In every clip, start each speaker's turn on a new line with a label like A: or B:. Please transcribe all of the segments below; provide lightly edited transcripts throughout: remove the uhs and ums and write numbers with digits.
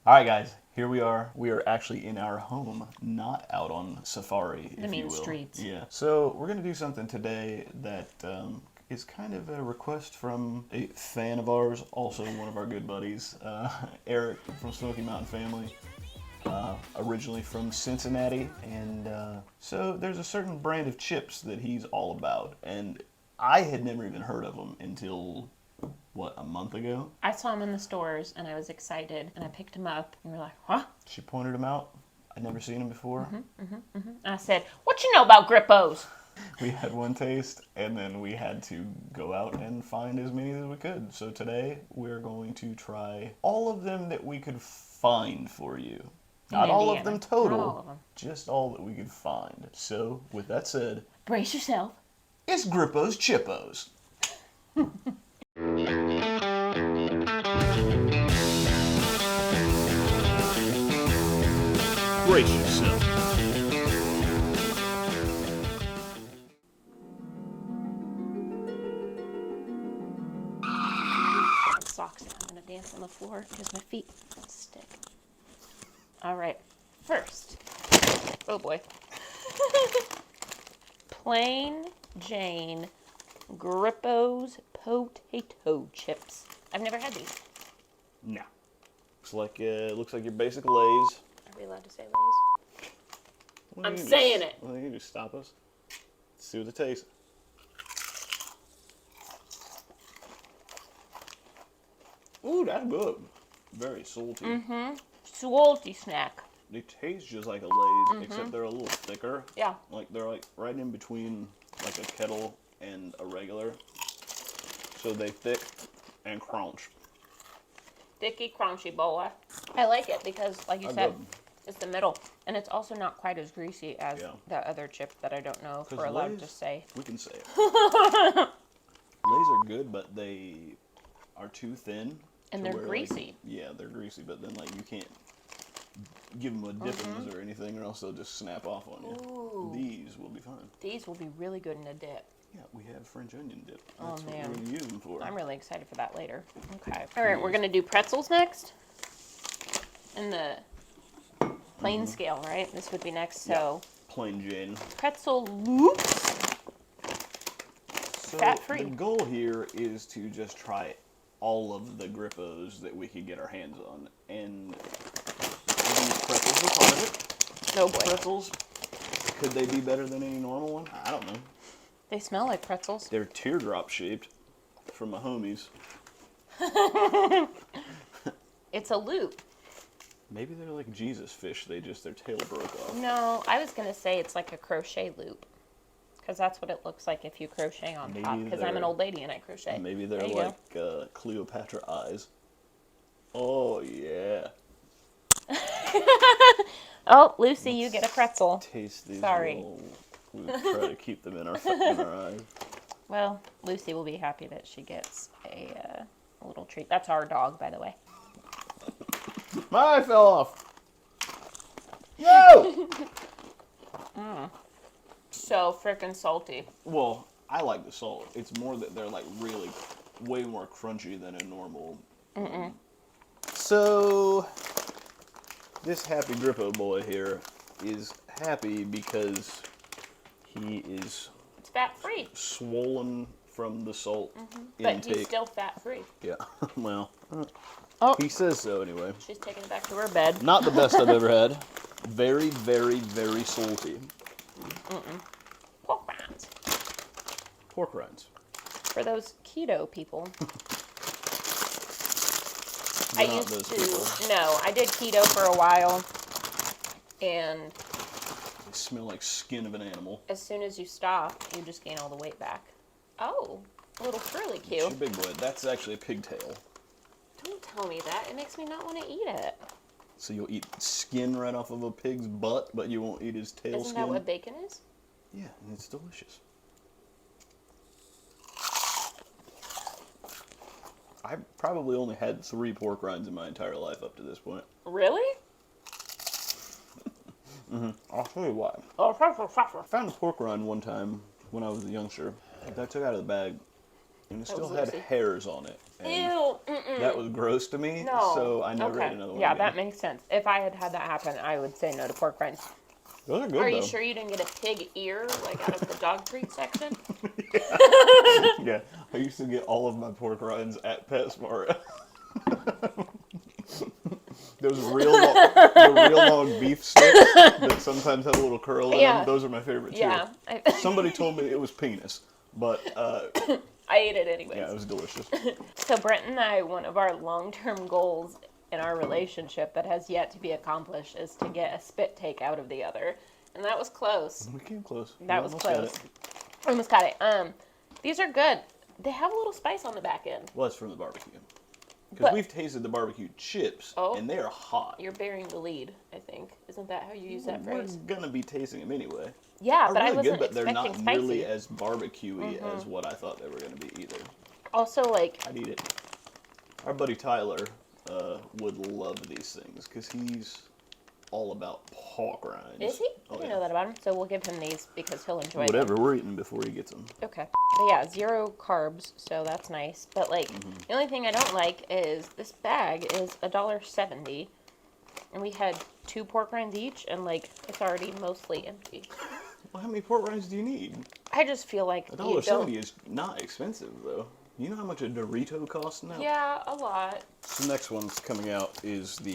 A: Alright guys, here we are. We are actually in our home, not out on safari, if
B: The main
A: you will.
B: streets.
A: Yeah. So we're going to do something today that is kind of a request from a fan of ours, also one of our good buddies, Eric from Smoky Mountain Family. Originally from Cincinnati, and so there's a certain brand of chips that he's all about, and I had never even heard of them until, what, a month ago?
B: I saw them in the stores and I was excited and I picked them up and we were like, huh?
A: She pointed them out. I'd never seen them before.
B: And I said, what you know about Grippos?
A: We had one taste, and then we had to go out and find as many as we could. So today we're going to try all of them that we could find for you. Not all of them total,
B: Not all of them.
A: just all that we could find. So, with that said,
B: Brace yourself.
A: it's Grippos Chippos. Brace yourself.
B: Socks now. I'm going to dance on the floor because my feet stick. All right. First. Oh boy. Plain Jane Grippos potato chips. I've never had these.
A: No. Looks like your basic Lay's.
B: Are we allowed to say Lay's?
A: Well,
B: I'm saying it.
A: Well, you can just stop us. Let's see what it tastes. Ooh, that's good. Very salty.
B: Mm-hmm. Salty snack.
A: They taste just like a Lay's, except they're a little thicker.
B: Yeah.
A: Like they're like right in between like a kettle and a regular. So they thick and crunch.
B: Thicky, crunchy boy. I like it because, like you said,
A: good.
B: it's the middle. And it's also not quite as greasy as the other chip that I don't know if we're allowed
A: Lay's,
B: to say.
A: We can say it. Lay's are good, but they are too thin.
B: And they're
A: where,
B: greasy.
A: Like, yeah, they're greasy, but then like you can't give them a dippins or anything, or else they'll just snap off on you.
B: Ooh.
A: These will be fine.
B: These will be really good in a dip.
A: Yeah, we have French onion dip.
B: Oh,
A: That's
B: man.
A: what we're going to use them for.
B: I'm really excited for that later. Okay. All right, we're going to do pretzels next. In the plain scale, right? This would be next. So,
A: Plain Jane.
B: pretzel loops.
A: So
B: Fat-free.
A: the goal here is to just try all of the Grippos that we could get our hands on. And these pretzels are part of it.
B: Oh boy.
A: Pretzels, could they be better than any normal one? I don't know.
B: They smell like pretzels.
A: They're teardrop shaped from my homies.
B: It's a loop.
A: Maybe they're like Jesus fish. Their tail broke off.
B: No, I was going to say it's like a crochet loop. Because that's what it looks like if you crochet on top. Because I'm an old lady and I crochet.
A: Maybe they're like Cleopatra eyes. Oh, yeah.
B: Oh, Lucy, you get a pretzel.
A: Taste these.
B: Sorry.
A: We'll try to keep them in our eyes.
B: Well, Lucy will be happy that she gets a little treat. That's our dog, by the way.
A: My eye fell off. No!
B: So frickin' salty.
A: Well, I like the salt. It's more that they're like really way more crunchy than a normal. So this happy Grippo boy here is happy because he is
B: It's fat-free.
A: swollen from the salt
B: But
A: intake.
B: he's still fat-free.
A: Yeah, well,
B: Oh,
A: he says so anyway.
B: she's taking it back to her bed.
A: Not the best I've ever had. Very, very, very salty.
B: Pork rinds.
A: Pork rinds.
B: For those keto people.
A: We're
B: I
A: not
B: used
A: those
B: to.
A: people.
B: No, I did keto for a while. And
A: They smell like skin of an animal.
B: as soon as you stop, you just gain all the weight back. Oh, a little curly
A: It's
B: Q.
A: your big boy. That's actually a pigtail.
B: Don't tell me that. It makes me not want to eat it.
A: So you'll eat skin right off of a pig's butt, but you won't eat his tail
B: Isn't
A: skin?
B: that what bacon is?
A: Yeah, and it's delicious. I've probably only had 3 pork rinds in my entire life up to this point.
B: Really?
A: I'll tell you why.
B: Oh,
A: I found a pork rind one time when I was a youngster. I took it out of the bag, And it
B: That
A: still
B: was
A: had
B: Lucy.
A: hairs on it. And
B: Ew. Mm-mm.
A: that was gross to me,
B: No.
A: so I never
B: Okay.
A: ate another one
B: Yeah,
A: again.
B: that makes sense. If I had had that happen, I would say no to pork rinds.
A: Those are good,
B: Are
A: though.
B: you sure you didn't get a pig ear, like out of the dog treat section?
A: Yeah, I used to get all of my pork rinds at PetSmart. Those the real long beef sticks that sometimes have a little curl in them. Those are my favorite too.
B: Yeah.
A: Somebody told me it was penis, but
B: I ate it anyways.
A: yeah, it was delicious.
B: So Brent and I, one of our long-term goals in our relationship that has yet to be accomplished is to get a spit take out of the other. And that was close.
A: We came close.
B: That was close. Almost got it. These are good. They have a little spice on the back end.
A: Well, it's from the barbecue. Because
B: But-
A: we've tasted the barbecue chips,
B: Oh.
A: and they are hot.
B: You're bearing the lead, I think. Isn't that how you use that
A: We're
B: phrase?
A: gonna be tasting them anyway.
B: Yeah,
A: They're
B: but I
A: really
B: wasn't
A: good, but they're
B: expecting
A: not
B: spicy.
A: nearly as barbecue-y as what I thought they were gonna be either.
B: Also, like,
A: I'd eat it. Our buddy Tyler would love these things because he's all about pork rinds.
B: is he? I
A: Oh,
B: didn't
A: yeah.
B: know that about him. So we'll give him these because he'll enjoy them.
A: Whatever, we're eating before he gets them.
B: Okay. But yeah, 0 carbs, so that's nice. But like, the only thing I don't like is this bag is $1.70, and we had 2 pork rinds each, and like, it's already mostly empty.
A: Well, how many pork rinds do you need?
B: I just feel like you
A: $1.70
B: don't.
A: is not expensive though. You know how much a Dorito costs now?
B: Yeah, a lot.
A: The next one's coming out is the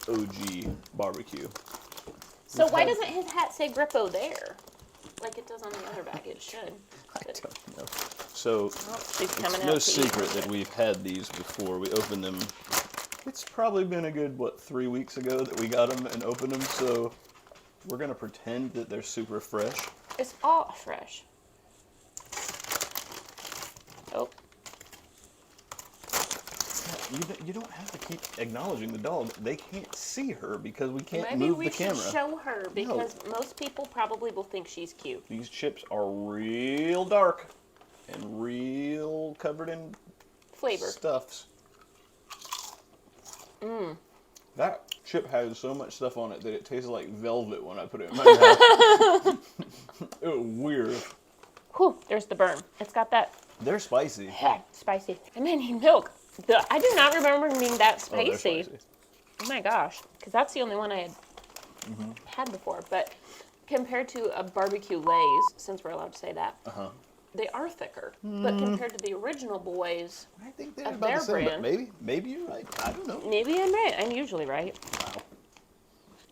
A: OG BBQ.
B: So
A: We've
B: why
A: had-
B: doesn't his hat say Grippo there? Like it does on the other bag. It should.
A: I don't know. So,
B: Oh, she's coming
A: it's
B: out
A: no
B: to
A: secret
B: eat.
A: that we've had these before. We opened them. It's probably been a good, 3 weeks ago that we got them and opened them. So, we're going to pretend that they're super fresh.
B: It's all fresh. Oh,
A: You don't have to keep acknowledging the dog. They can't see her because we can't
B: maybe
A: move
B: we
A: the
B: should
A: camera.
B: show her because most people probably will think she's cute.
A: These chips are real dark and real covered in
B: Flavor.
A: stuffs. That chip has so much stuff on it that it tastes like velvet when I put it in my mouth. It was weird.
B: Whew, there's the burn. It's got that
A: They're spicy.
B: spicy. I may need milk. I do not remember them being that
A: Oh, they're
B: spicy.
A: spicy.
B: Oh my gosh, because that's the only one I had had before. But compared to a barbecue Lay's, since we're allowed to say that, they are thicker. But compared to the original boys,
A: I think they're
B: Of
A: about
B: their
A: the same, but
B: brand.
A: maybe you're right. I don't know.
B: maybe I'm right. I'm usually right.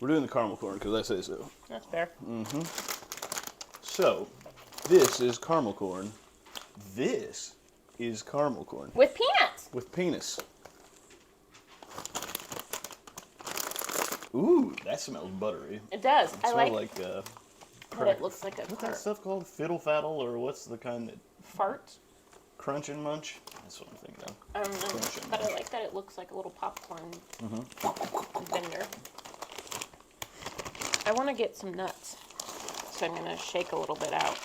A: We're doing the caramel corn because I say so.
B: That's fair.
A: So, this is caramel corn. This is caramel corn
B: With peanuts.
A: with penis. Ooh, that smells buttery.
B: It does.
A: It
B: I
A: smells
B: like
A: like
B: that it looks like a
A: what's that
B: fart.
A: stuff called? Fiddle faddle, or what's the kind that
B: Fart?
A: crunch and munch? That's what I'm thinking of.
B: I don't know.
A: Crunch and
B: But I
A: munch.
B: like that it looks like a little popcorn vendor. I want to get some nuts. So I'm going to shake a little bit out.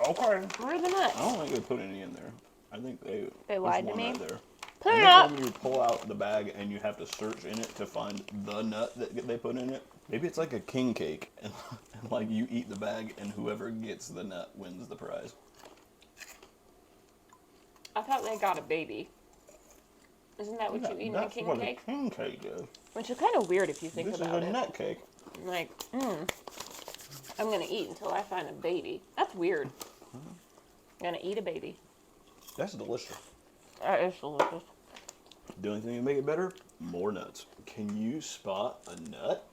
A: Okay.
B: Where are the nuts?
A: I don't think they put any in there. I think
B: They
A: there's
B: lied to
A: one
B: me?
A: right there.
B: Put
A: I
B: it
A: think
B: up.
A: when you pull out the bag and you have to search in it to find the nut that they put in it. Maybe it's like a king cake, and like you eat the bag, and whoever gets the nut wins the prize.
B: I thought they got a baby. Isn't that what you eat in a
A: That's
B: king
A: what
B: cake?
A: a king cake is.
B: Which is kind of weird if you think
A: This is
B: about
A: a
B: it.
A: nut cake.
B: Like, I'm going to eat until I find a baby. That's weird. I'm going to eat a baby.
A: That's delicious.
B: That is delicious.
A: The only thing to make it better, more nuts. Can you spot a nut?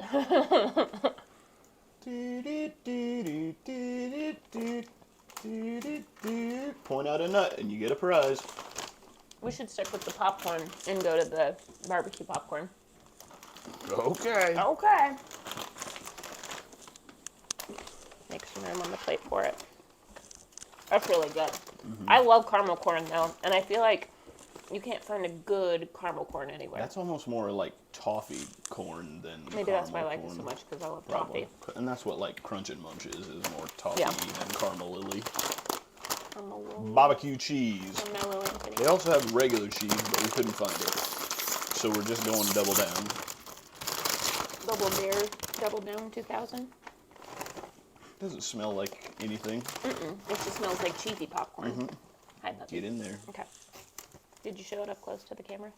A: Point out a nut and you get a prize.
B: We should stick with the popcorn and go to the barbecue popcorn.
A: Okay.
B: Okay. Make some room on the plate for it. That's really good. I love caramel corn though, and I feel like you can't find a good caramel corn anywhere.
A: That's almost more like toffee corn than
B: Maybe that's why I like
A: caramel
B: it so
A: corn.
B: much, because I love
A: Probably.
B: toffee.
A: And that's what like Crunch and Munch is more toffee
B: Yeah.
A: and caramel lily.
B: Caramel lily.
A: Barbecue cheese.
B: Caramel lily.
A: They also have regular cheese, but we couldn't find it. So we're just going double down.
B: Double Dare, Double Down 2000.
A: Doesn't smell like anything.
B: It just smells like cheesy popcorn. Hi, puppy.
A: Get in there.
B: Okay. Did you show it up close to the camera?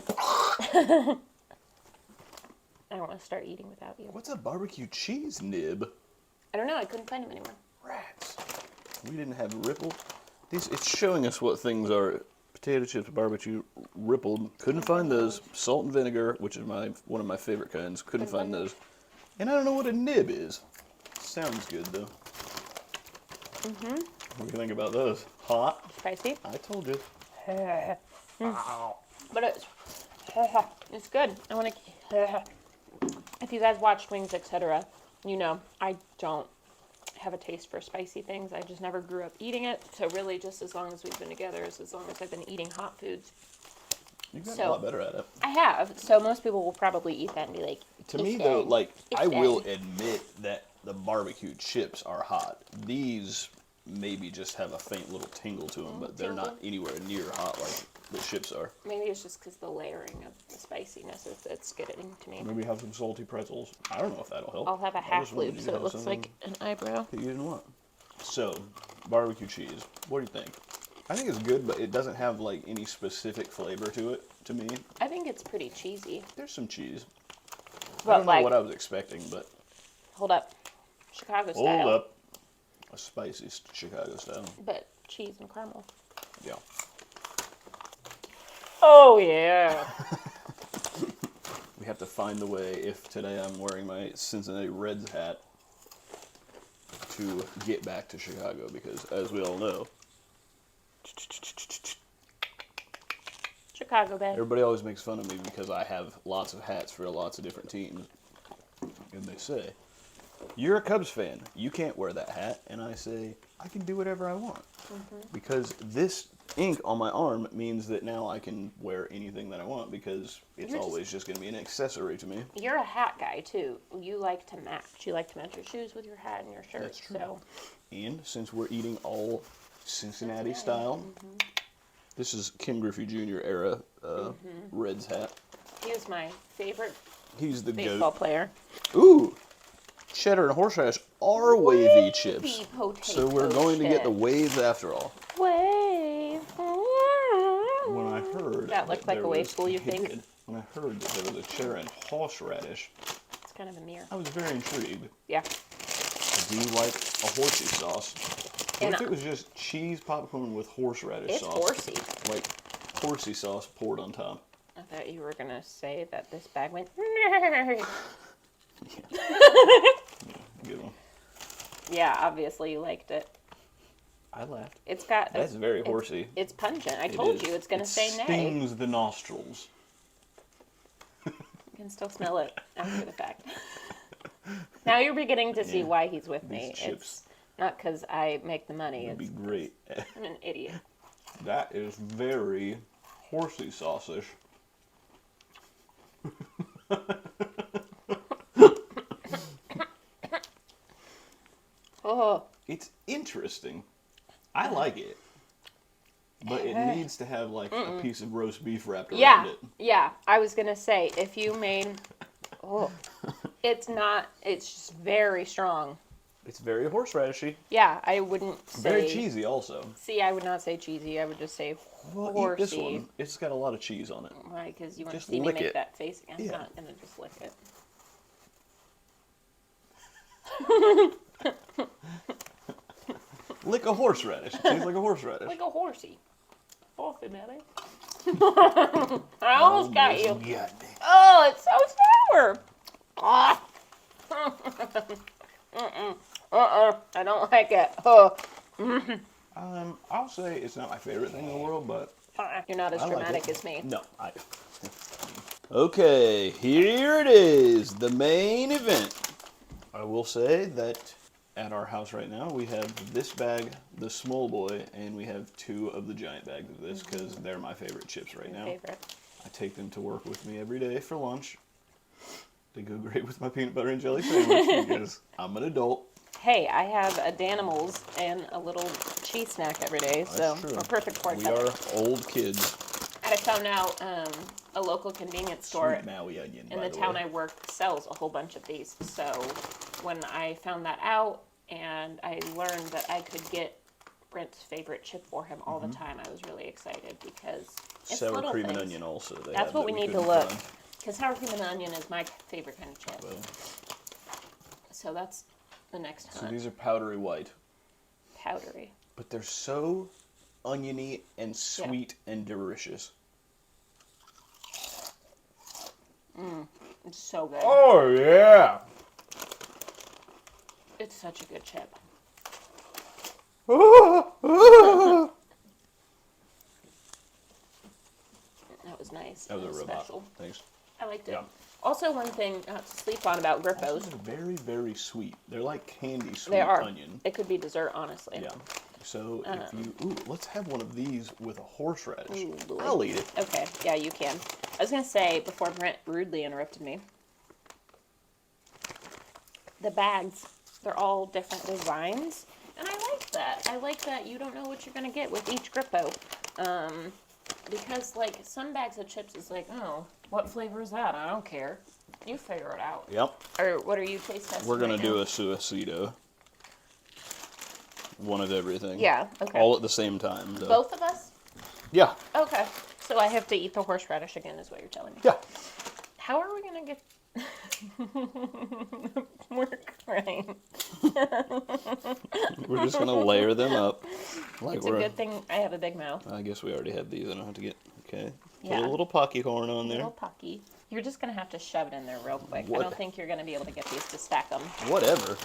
B: I don't want to start eating without you.
A: What's a barbecue cheese nib?
B: I don't know. I couldn't find them anywhere.
A: Rats. We didn't have Ripple. It's showing us what things are. Potato chips, barbecue, rippled. Couldn't find those. Salt and vinegar, which is one of my favorite kinds. Couldn't find those. And I don't know what a nib is. Sounds good, though. Mm-hmm. What do you think about those? Hot?
B: Spicy?
A: I told you.
B: But it's good. I want to... If you guys watched Wings, etc., you know I don't have a taste for spicy things. I just never grew up eating it. So really, just as long as we've been together, is as long as I've been eating hot foods.
A: You've gotten a lot better at it.
B: I have. So most people will probably eat that and be like,
A: to me, though, like, I will admit that the barbecue chips are hot. These maybe just have a faint little tingle to them, but they're not anywhere near hot like the chips are.
B: Maybe it's just because the layering of the spiciness is getting to me.
A: Maybe have some salty pretzels. I don't know if that'll help.
B: I'll have a half loop so it looks like an eyebrow.
A: That you didn't want. So, barbecue cheese. What do you think? I think it's good, but it doesn't have like any specific flavor to it, to me.
B: I think it's pretty cheesy.
A: There's some cheese.
B: But
A: I don't know what I was expecting, but...
B: Hold up. Chicago style.
A: Hold up. A spicy Chicago style.
B: But cheese and caramel.
A: Yeah.
B: Oh, yeah.
A: We have to find the way, if today I'm wearing my Cincinnati Reds hat, to get back to Chicago, because as we all know,
B: Chicago, babe.
A: everybody always makes fun of me because I have lots of hats for lots of different teams. And they say, you're a Cubs fan, you can't wear that hat. And I say, I can do whatever I want. Because this ink on my arm means that now I can wear anything that I want, because it's always just going to be an accessory to me.
B: You're a hat guy, too. You like to match. You like to match your shoes with your hat and your shirt.
A: That's true.
B: So.
A: And since we're eating all Cincinnati style, this is Ken Griffey Jr. era Reds hat.
B: He was my favorite
A: He's the
B: baseball
A: goat.
B: player.
A: Ooh! Cheddar and horseradish are wavy chips.
B: Potato
A: So we're going to get the waves after all.
B: Wave.
A: When I heard
B: that looked like a wave pool, you think?
A: When I heard that there was a cheddar and horseradish,
B: It's kind of a mirror.
A: I was very intrigued.
B: Yeah.
A: I do like a horsey sauce. What if it was just cheese popcorn with horseradish
B: It's
A: sauce?
B: horsey.
A: Like horsey sauce poured on top.
B: I thought you were going to say that this bag went...
A: Good one.
B: Yeah, obviously you liked it.
A: I laughed.
B: It's got...
A: That's very horsey.
B: It's pungent. I told you it's going to say nay.
A: It stings the nostrils.
B: You can still smell it after the fact. Now you're beginning to see why he's with me.
A: Chips.
B: It's not because I make the money.
A: That'd be
B: It's
A: great.
B: I'm an idiot.
A: That is very horsey sauce-ish.
B: Oh.
A: It's interesting. I like it. But it needs to have like a piece of roast beef wrapped around it.
B: Yeah. I was going to say, if you made... Oh. It's just very strong.
A: It's very horseradishy.
B: Yeah, I wouldn't say...
A: Very cheesy also.
B: See, I would not say cheesy. I would just say
A: Well,
B: horsey.
A: eat this one. It's got a lot of cheese on it.
B: Why? Because you want to
A: Just
B: see me
A: lick
B: make
A: it.
B: that face again.
A: Yeah.
B: I'm not going to just lick it.
A: Lick a horseradish. It tastes like a horseradish.
B: Like a horsey. Horsey, baby. I almost got you.
A: Got me.
B: Oh, it's so sour. Ah. I don't like it. Oh.
A: I'll say it's not my favorite thing in the world, but
B: You're not as
A: I like
B: dramatic
A: it.
B: as me.
A: No, Okay, here it is, the main event. I will say that at our house right now, we have this bag, the small boy, and we have 2 of the giant bags of this because they're my favorite chips right now.
B: Favorite.
A: I take them to work with me every day for lunch. They go great with my peanut butter and jelly sandwich because I'm an adult.
B: Hey, I have a Danimals and a little cheese snack every day, so
A: That's true.
B: we're perfect for each
A: We
B: other.
A: are old kids.
B: And I found out a local convenience store
A: Sweet Maui onion,
B: in
A: by
B: the town
A: way.
B: I work sells a whole bunch of these. So when I found that out and I learned that I could get Brent's favorite chip for him all the time. I was really excited because it's
A: Sour
B: little
A: cream
B: things.
A: and onion also.
B: That's what we need to look. Because sour cream and onion is my favorite kind of chip.
A: Well,
B: so that's the next hunt.
A: so these are powdery white.
B: Powdery.
A: But they're so oniony and sweet and delicious.
B: It's so good.
A: Oh, yeah.
B: It's such a good chip. That was nice.
A: That was a robot.
B: special.
A: Thanks.
B: I liked it.
A: Yeah.
B: Also, one thing not to sleep on about Grippos.
A: They're very, very sweet. They're like candy sweet
B: They are.
A: onion.
B: It could be dessert, honestly.
A: Yeah. So if you, let's have one of these with a horseradish.
B: Ooh,
A: I'll eat it.
B: Okay, yeah, you can. I was going to say, before Brent rudely interrupted me, the bags, they're all different designs, and I like that. I like that you don't know what you're going to get with each Grippo. Because, like, some bags of chips is like, oh, what flavor is that? I don't care. You figure it out.
A: Yep.
B: Or what are you taste testing?
A: We're going
B: right
A: to do
B: now?
A: a suicida. One of everything.
B: Yeah, okay.
A: All at the same time. Though.
B: Both of us?
A: Yeah.
B: Okay. So I have to eat the horseradish again, is what you're telling me.
A: Yeah.
B: How are we going to get... We're crying.
A: We're just going to layer them up. Like
B: It's a good thing I have a big mouth.
A: I guess we already have these. I don't have to get... Okay.
B: Yeah.
A: Put a little pocky corn on there.
B: Little pucky. You're just going to have to shove it in there real quick.
A: What?
B: I don't think you're going to be able to get these to stack them.
A: Whatever.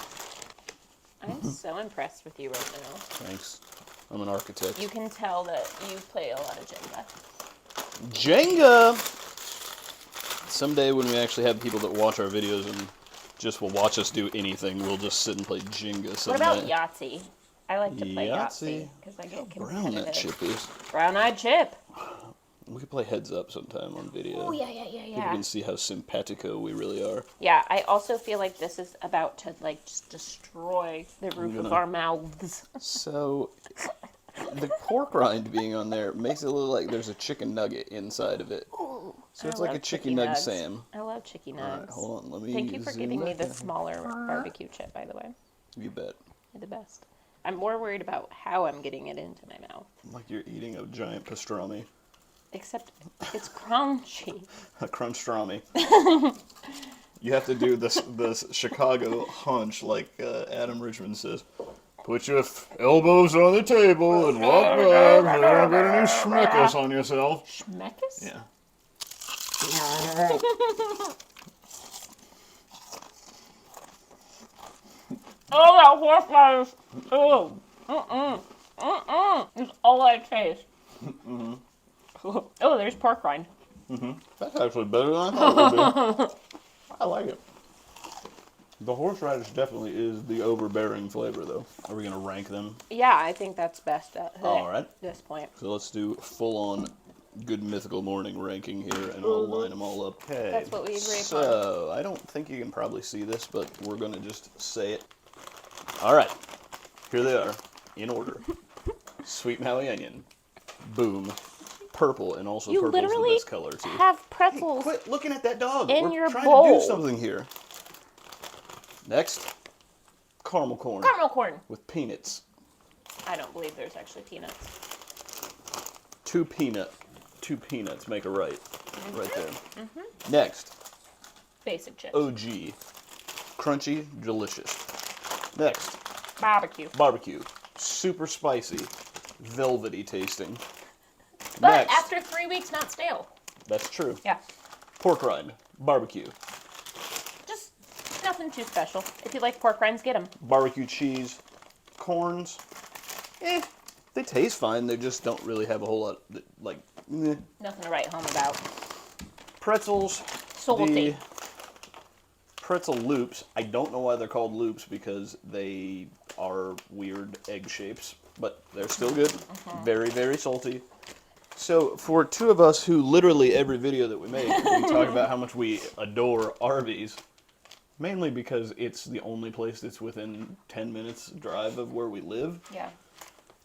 B: I'm so impressed with you right now.
A: Thanks. I'm an architect.
B: You can tell that you play a lot of Jenga.
A: Jenga! Someday when we actually have people that watch our videos and just will watch us do anything, we'll just sit and play Jenga
B: What
A: someday.
B: about Yahtzee? I like to play
A: Yahtzee?
B: Yahtzee because I get
A: Brown
B: competitive.
A: that chip is.
B: Brown-eyed chip.
A: We could play heads up sometime on video.
B: Oh, yeah.
A: People can see how simpatico we really are.
B: Yeah, I also feel like this is about to, like, just destroy the roof of our mouths.
A: So, the pork rind being on there makes it look like there's a chicken nugget inside of it.
B: Ooh,
A: So it's
B: I
A: like a
B: love
A: chicken
B: chicky
A: nug
B: nugs.
A: Sam.
B: I love chicky nugs.
A: Alright, hold on. Let me
B: Thank you for
A: zoom
B: giving me
A: back
B: the
A: in.
B: smaller barbecue chip, by the way.
A: You bet.
B: You're the best. I'm more worried about how I'm getting it into my mouth.
A: Like you're eating a giant pastrami.
B: Except it's crunchy.
A: A crunchstrami. You have to do this Chicago hunch like Adam Richmond says. Put your elbows on the table and walk back. You don't get any schmeckles on yourself.
B: Schmeckes?
A: Yeah.
B: Oh, that horseradish! Oh, It's all I taste. Oh, there's pork rind.
A: That's actually better than I thought it would be. I like it. The horseradish definitely is the overbearing flavor, though. Are we going to rank them?
B: Yeah, I think that's best at
A: All right.
B: this point.
A: So let's do full-on Good Mythical Morning ranking here, and I'll line them all up. Okay.
B: That's what we agree upon.
A: So, I don't think you can probably see this, but we're going to just say it. All right. Here they are, in order. Sweet Maui Onion. Boom. Purple, and also
B: You
A: purple's the
B: literally
A: best color, too.
B: have pretzels.
A: Quit looking at that dog.
B: In
A: We're
B: your
A: trying
B: bowl.
A: to do something here. Next, caramel corn
B: Caramel corn.
A: with peanuts.
B: I don't believe there's actually peanuts.
A: Two peanuts make a right there. Next,
B: Basic chips.
A: OG, crunchy, delicious. Next,
B: Barbecue.
A: super spicy, velvety tasting.
B: But
A: Next,
B: after 3 weeks, not stale.
A: that's true.
B: Yeah.
A: Pork rind, barbecue.
B: Just nothing too special. If you like pork rinds, get them.
A: Barbecue cheese, corns. They taste fine. They just don't really have a whole lot, like,
B: Nothing to write home about.
A: Pretzels.
B: Salty.
A: The pretzel loops. I don't know why they're called loops because they are weird egg shapes, but they're still good. Very, very salty. So for two of us who literally every video that we make, we talk about how much we adore Arby's, mainly because it's the only place that's within 10 minutes drive of where we live.
B: Yeah.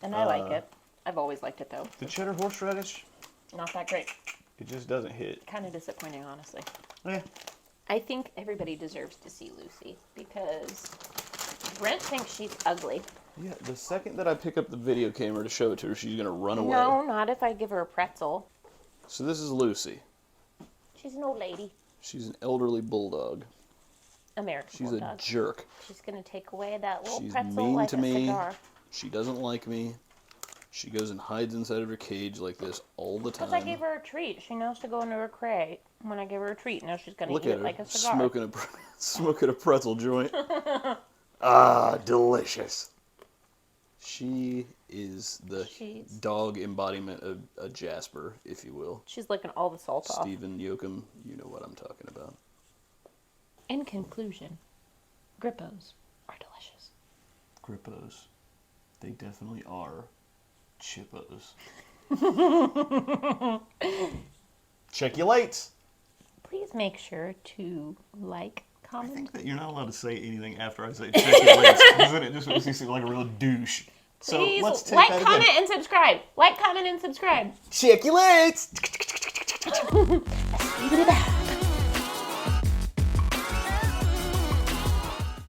B: And I like it. I've always liked it, though.
A: The cheddar horseradish,
B: Not that great.
A: it just doesn't hit.
B: Kind of disappointing, honestly.
A: Eh.
B: I think everybody deserves to see Lucy because Brent thinks she's ugly.
A: Yeah, the second that I pick up the video camera to show it to her, she's gonna run away.
B: No, not if I give her a pretzel.
A: So this is Lucy.
B: She's an old lady.
A: She's an elderly bulldog.
B: American
A: She's
B: bulldog.
A: a jerk.
B: She's gonna take away that little
A: She's
B: pretzel
A: mean
B: like
A: to
B: a
A: me.
B: cigar.
A: She doesn't like me. She goes and hides inside of her cage like this all the time.
B: Because I gave her a treat. She knows to go into her crate when I give her a treat. Now she's gonna
A: Look
B: eat
A: at
B: it
A: her,
B: like a cigar.
A: smoking a pretzel joint. Ah, delicious. She is the dog embodiment of a Jasper, if you will.
B: She's licking all the salt off.
A: Stephen Yoakum, you know what I'm talking about.
B: In conclusion, Grippos are delicious.
A: Grippos. They definitely are CHIPPO's. Check your lates.
B: Please make sure to like,
A: I
B: comment.
A: think that you're not allowed to say anything after I say check your lates, because then it just makes you seem like a real douche. So
B: Please
A: let's take
B: like,
A: that
B: comment,
A: again.
B: and subscribe. Like, comment, and subscribe.
A: Check your lates.
B: Leave it at that.